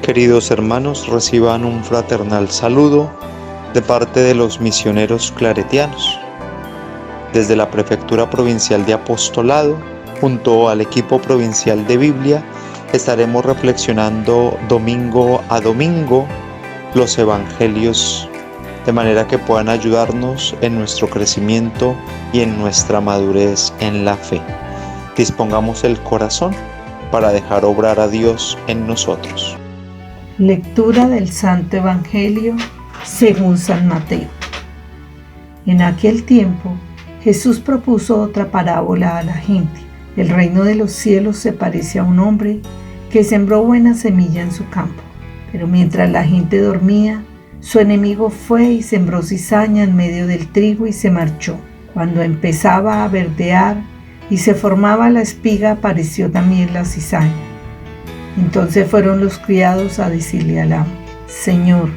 Queridos hermanos, reciban un fraternal saludo de parte de los misioneros claretianos. Desde la Prefectura Provincial de Apostolado, junto al equipo provincial de Biblia, estaremos reflexionando domingo a domingo los evangelios, de manera que puedan ayudarnos en nuestro crecimiento y en nuestra madurez en la fe. Dispongamos el corazón para dejar obrar a Dios en nosotros. Lectura del Santo Evangelio según San Mateo. En aquel tiempo, Jesús propuso otra parábola a la gente. El reino de los cielos se parece a un hombre que sembró buena semilla en su campo. Pero mientras la gente dormía, su enemigo fue y sembró cizaña en medio del trigo y se marchó. Cuando empezaba a verdear y se formaba la espiga, apareció también la cizaña. Entonces fueron los criados a decirle al amo: Señor,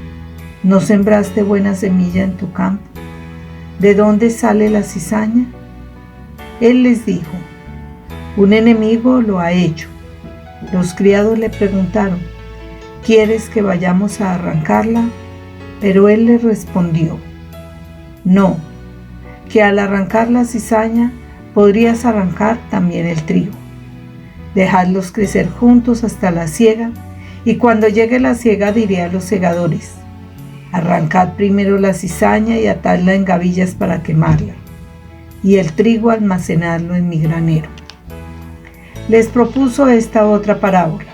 ¿no sembraste buena semilla en tu campo? ¿De dónde sale la cizaña? Él les dijo: un enemigo lo ha hecho. Los criados le preguntaron: ¿quieres que vayamos a arrancarla? Pero él les respondió: no, que al arrancar la cizaña podrías arrancar también el trigo. Dejadlos crecer juntos hasta la siega, y cuando llegue la siega diré a los segadores: arrancad primero la cizaña y atadla en gavillas para quemarla, y el trigo almacenadlo en mi granero. Les propuso esta otra parábola.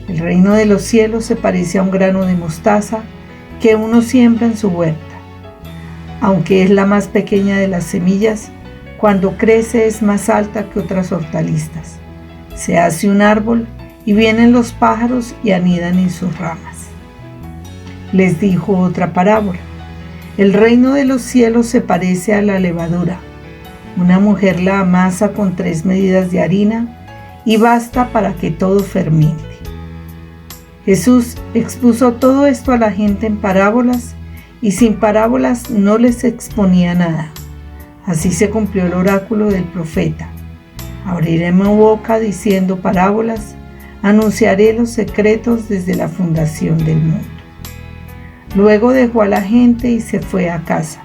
El reino de los cielos se parece a un grano de mostaza que uno siembra en su huerta. Aunque es la más pequeña de las semillas, cuando crece es más alta que otras hortalizas. Se hace un árbol y vienen los pájaros y anidan en sus ramas. Les dijo otra parábola. El reino de los cielos se parece a la levadura. Una mujer la amasa con 3 medidas de harina y basta para que todo fermente. Jesús expuso todo esto a la gente en parábolas, y sin parábolas no les exponía nada. Así se cumplió el oráculo del profeta: abriré mi boca diciendo parábolas, anunciaré los secretos desde la fundación del mundo. Luego dejó a la gente y se fue a casa.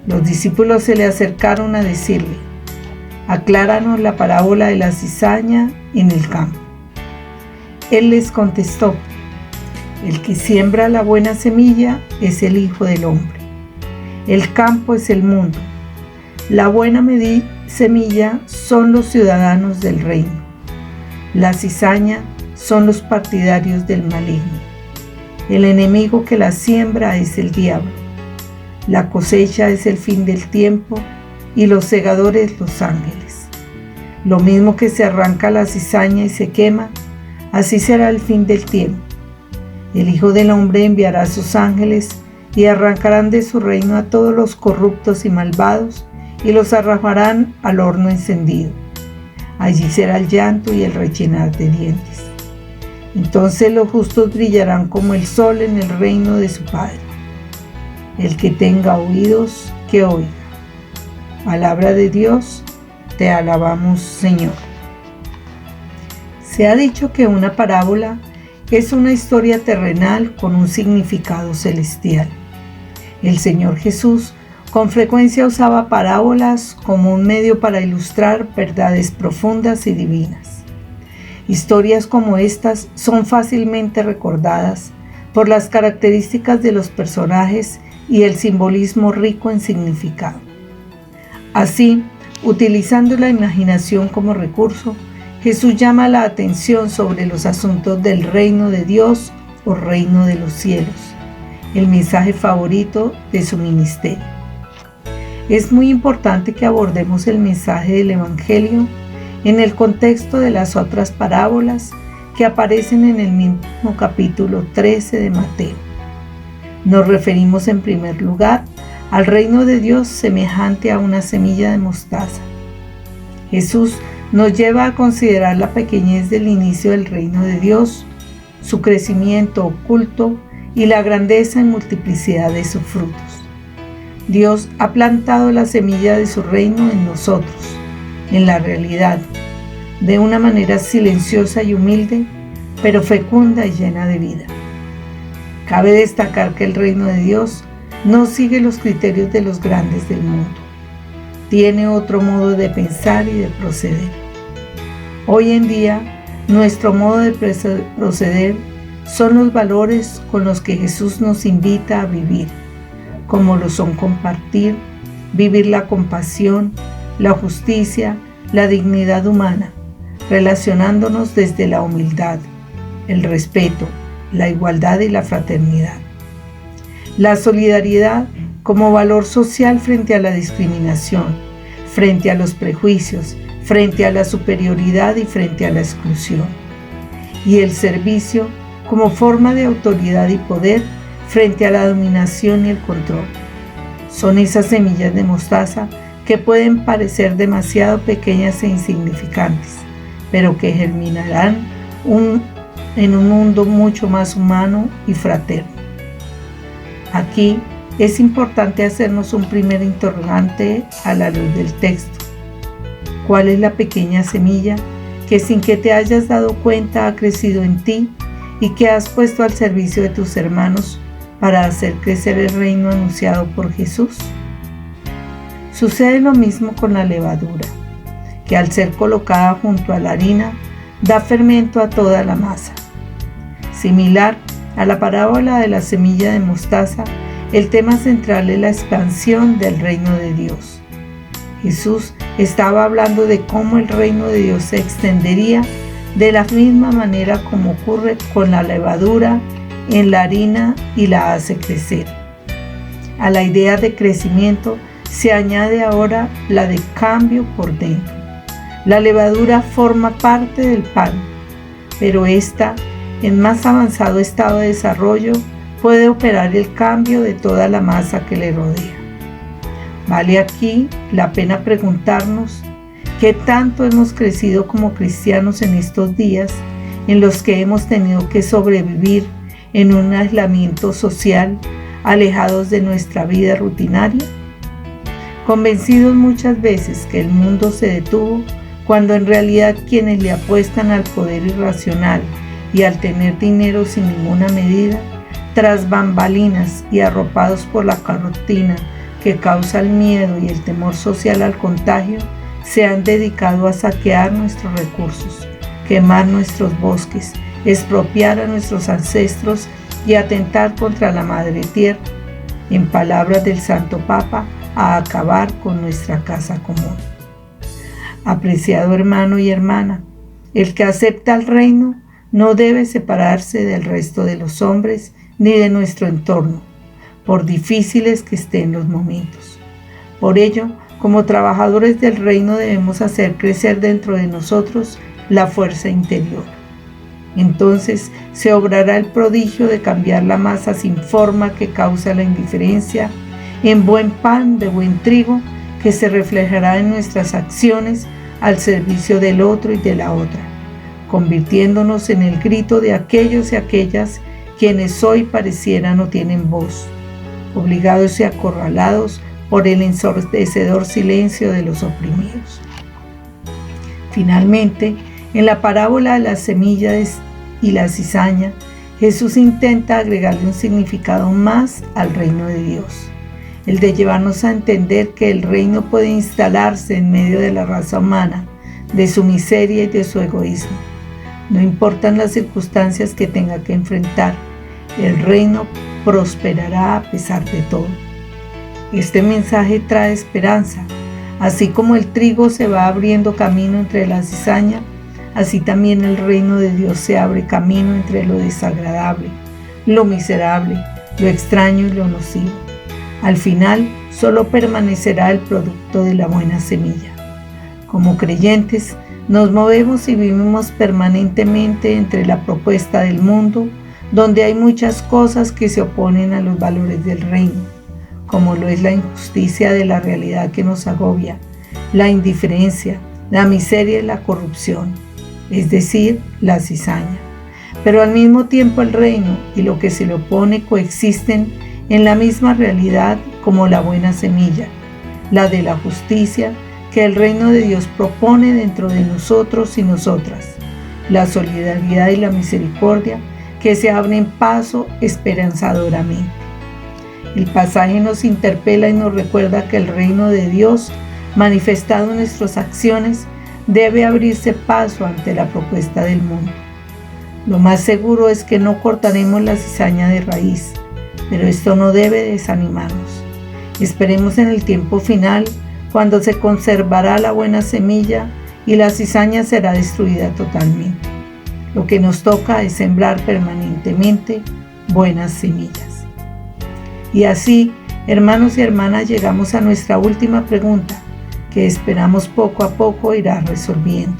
Los discípulos se le acercaron a decirle: acláranos la parábola de la cizaña en el campo. Él les contestó: el que siembra la buena semilla es el Hijo del Hombre. El campo es el mundo. La buena semilla son los ciudadanos del reino. La cizaña son los partidarios del maligno. El enemigo que la siembra es el diablo. La cosecha es el fin del tiempo y los segadores los ángeles. Lo mismo que se arranca la cizaña y se quema, así será el fin del tiempo. El Hijo del Hombre enviará a sus ángeles y arrancarán de su reino a todos los corruptos y malvados y los arrojarán al horno encendido. Allí será el llanto y el rechinar de dientes. Entonces los justos brillarán como el sol en el reino de su Padre. El que tenga oídos, que oiga. Palabra de Dios, te alabamos, Señor. Se ha dicho que una parábola es una historia terrenal con un significado celestial. El Señor Jesús con frecuencia usaba parábolas como un medio para ilustrar verdades profundas y divinas. Historias como estas son fácilmente recordadas por las características de los personajes y el simbolismo rico en significado. Así, utilizando la imaginación como recurso, Jesús llama la atención sobre los asuntos del reino de Dios o reino de los cielos, el mensaje favorito de su ministerio. Es muy importante que abordemos el mensaje del Evangelio en el contexto de las otras parábolas que aparecen en el mismo capítulo 13 de Mateo. Nos referimos en primer lugar al reino de Dios semejante a una semilla de mostaza. Jesús nos lleva a considerar la pequeñez del inicio del reino de Dios, su crecimiento oculto y la grandeza y multiplicidad de sus frutos. Dios ha plantado la semilla de su reino en nosotros, en la realidad, de una manera silenciosa y humilde, pero fecunda y llena de vida. Cabe destacar que el reino de Dios no sigue los criterios de los grandes del mundo. Tiene otro modo de pensar y de proceder. Hoy en día, nuestro modo de proceder son los valores con los que Jesús nos invita a vivir, como lo son compartir, vivir la compasión, la justicia, la dignidad humana, relacionándonos desde la humildad, el respeto, la igualdad y la fraternidad. La solidaridad como valor social frente a la discriminación, frente a los prejuicios, frente a la superioridad y frente a la exclusión. Y el servicio como forma de autoridad y poder frente a la dominación y el control. Son esas semillas de mostaza que pueden parecer demasiado pequeñas e insignificantes, pero que germinarán en un mundo mucho más humano y fraterno. Aquí es importante hacernos un primer interrogante a la luz del texto. ¿Cuál es la pequeña semilla que sin que te hayas dado cuenta ha crecido en ti y que has puesto al servicio de tus hermanos para hacer crecer el reino anunciado por Jesús? Sucede lo mismo con la levadura, que al ser colocada junto a la harina, da fermento a toda la masa. Similar a la parábola de la semilla de mostaza, el tema central es la expansión del reino de Dios. Jesús estaba hablando de cómo el reino de Dios se extendería de la misma manera como ocurre con la levadura en la harina y la hace crecer. A la idea de crecimiento se añade ahora la de cambio por dentro. La levadura forma parte del pan, pero esta, en más avanzado estado de desarrollo, puede operar el cambio de toda la masa que le rodea. Vale aquí la pena preguntarnos qué tanto hemos crecido como cristianos en estos días en los que hemos tenido que sobrevivir en un aislamiento social, alejados de nuestra vida rutinaria, convencidos muchas veces que el mundo se detuvo, cuando en realidad quienes le apuestan al poder irracional y al tener dinero sin ninguna medida, tras bambalinas y arropados por la cortina que causa el miedo y el temor social al contagio, se han dedicado a saquear nuestros recursos, quemar nuestros bosques, expropiar a nuestros ancestros y atentar contra la Madre Tierra, en palabras del Santo Papa, a acabar con nuestra casa común. Apreciado hermano y hermana, el que acepta el reino no debe separarse del resto de los hombres ni de nuestro entorno, por difíciles que estén los momentos. Por ello, como trabajadores del reino debemos hacer crecer dentro de nosotros la fuerza interior. Entonces se obrará el prodigio de cambiar la masa sin forma que causa la indiferencia en buen pan de buen trigo que se reflejará en nuestras acciones al servicio del otro y de la otra, convirtiéndonos en el grito de aquellos y aquellas quienes hoy pareciera no tienen voz, obligados y acorralados por el ensordecedor silencio de los oprimidos. Finalmente, en la parábola de las semillas y la cizaña, Jesús intenta agregarle un significado más al reino de Dios, el de llevarnos a entender que el reino puede instalarse en medio de la raza humana, de su miseria y de su egoísmo. No importan las circunstancias que tenga que enfrentar, el reino prosperará a pesar de todo. Este mensaje trae esperanza. Así como el trigo se va abriendo camino entre la cizaña, así también el reino de Dios se abre camino entre lo desagradable, lo miserable, lo extraño y lo nocivo. Al final, solo permanecerá el producto de la buena semilla. Como creyentes, nos movemos y vivimos permanentemente entre la propuesta del mundo, donde hay muchas cosas que se oponen a los valores del reino, como lo es la injusticia de la realidad que nos agobia, la indiferencia, la miseria y la corrupción, es decir, la cizaña. Pero al mismo tiempo el reino y lo que se le opone coexisten en la misma realidad como la buena semilla, la de la justicia que el reino de Dios propone dentro de nosotros y nosotras, la solidaridad y la misericordia que se abren paso esperanzadoramente. El pasaje nos interpela y nos recuerda que el reino de Dios, manifestado en nuestras acciones, debe abrirse paso ante la propuesta del mundo. Lo más seguro es que no cortaremos la cizaña de raíz, pero esto no debe desanimarnos. Esperemos en el tiempo final, cuando se conservará la buena semilla y la cizaña será destruida totalmente. Lo que nos toca es sembrar permanentemente buenas semillas. Y así, hermanos y hermanas, llegamos a nuestra última pregunta, que esperamos poco a poco irá resolviendo.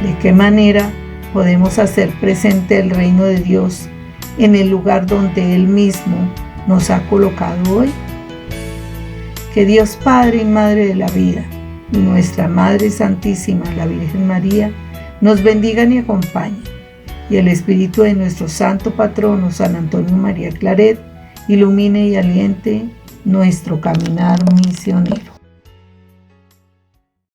¿De qué manera podemos hacer presente el reino de Dios en el lugar donde Él mismo nos ha colocado hoy? Que Dios Padre y Madre de la vida y nuestra Madre Santísima, la Virgen María, nos bendigan y acompañen, y el Espíritu de nuestro Santo Patrono, San Antonio María Claret, ilumine y aliente nuestro caminar misionero.